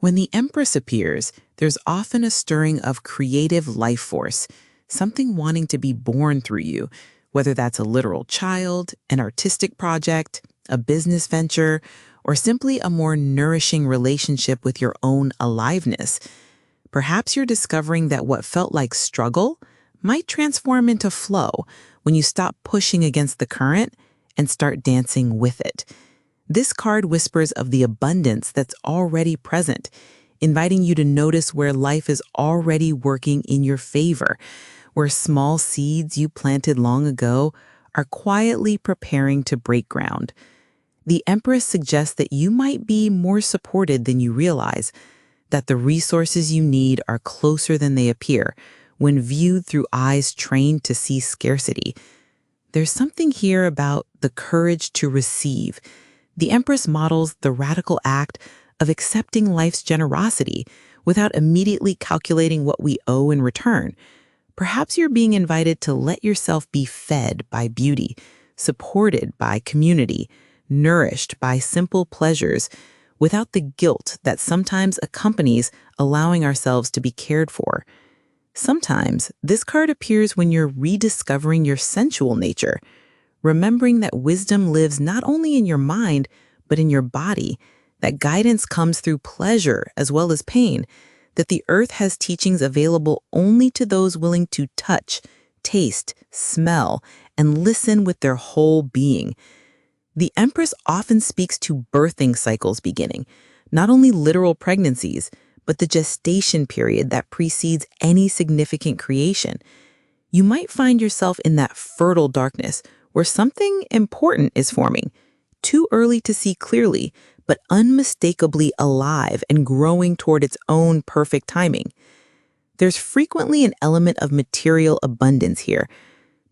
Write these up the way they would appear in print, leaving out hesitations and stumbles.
When the Empress appears, there's often a stirring of creative life force, something wanting to be born through you, whether that's a literal child, an artistic project, a business venture, or simply a more nourishing relationship with your own aliveness. Perhaps you're discovering that what felt like struggle might transform into flow when you stop pushing against the current and start dancing with it. This card whispers of the abundance that's already present, inviting you to notice where life is already working in your favor, where small seeds you planted long ago are quietly preparing to break ground. The Empress suggests that you might be more supported than you realize, that the resources you need are closer than they appear when viewed through eyes trained to see scarcity. There's something here about the courage to receive. The Empress models the radical act of accepting life's generosity without immediately calculating what we owe in return. Perhaps you're being invited to let yourself be fed by beauty, supported by community, nourished by simple pleasures, without the guilt that sometimes accompanies allowing ourselves to be cared for. Sometimes this card appears when you're rediscovering your sensual nature, remembering that wisdom lives not only in your mind, but in your body, that guidance comes through pleasure as well as pain, that the earth has teachings available only to those willing to touch, taste, smell, and listen with their whole being. The Empress often speaks to birthing cycles beginning, not only literal pregnancies, but the gestation period that precedes any significant creation. You might find yourself in that fertile darkness where something important is forming, too early to see clearly, but unmistakably alive and growing toward its own perfect timing. There's frequently an element of material abundance here.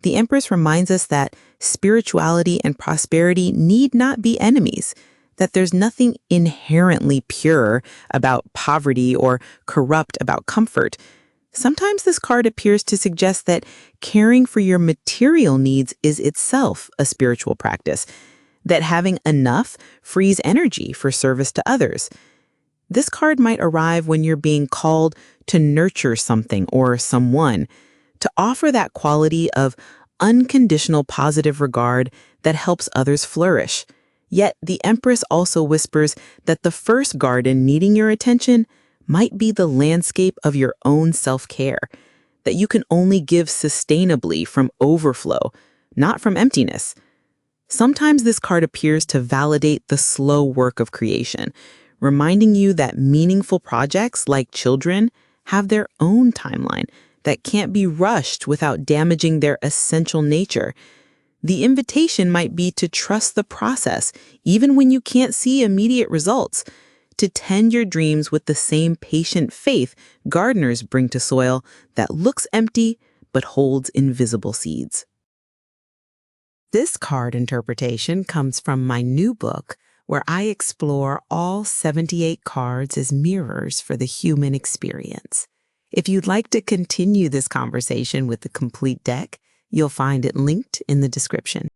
The Empress reminds us that spirituality and prosperity need not be enemies, that there's nothing inherently pure about poverty or corrupt about comfort. Sometimes this card appears to suggest that caring for your material needs is itself a spiritual practice, that having enough frees energy for service to others. This card might arrive when you're being called to nurture something or someone, to offer that quality of unconditional positive regard that helps others flourish. Yet the Empress also whispers that the first garden needing your attention might be the landscape of your own self-care, that you can only give sustainably from overflow, not from emptiness. Sometimes this card appears to validate the slow work of creation, reminding you that meaningful projects like children have their own timeline that can't be rushed without damaging their essential nature. The invitation might be to trust the process, even when you can't see immediate results, to tend your dreams with the same patient faith gardeners bring to soil that looks empty but holds invisible seeds. This card interpretation comes from my new book, where I explore all 78 cards as mirrors for the human experience. If you'd like to continue this conversation with the complete deck, you'll find it linked in the description.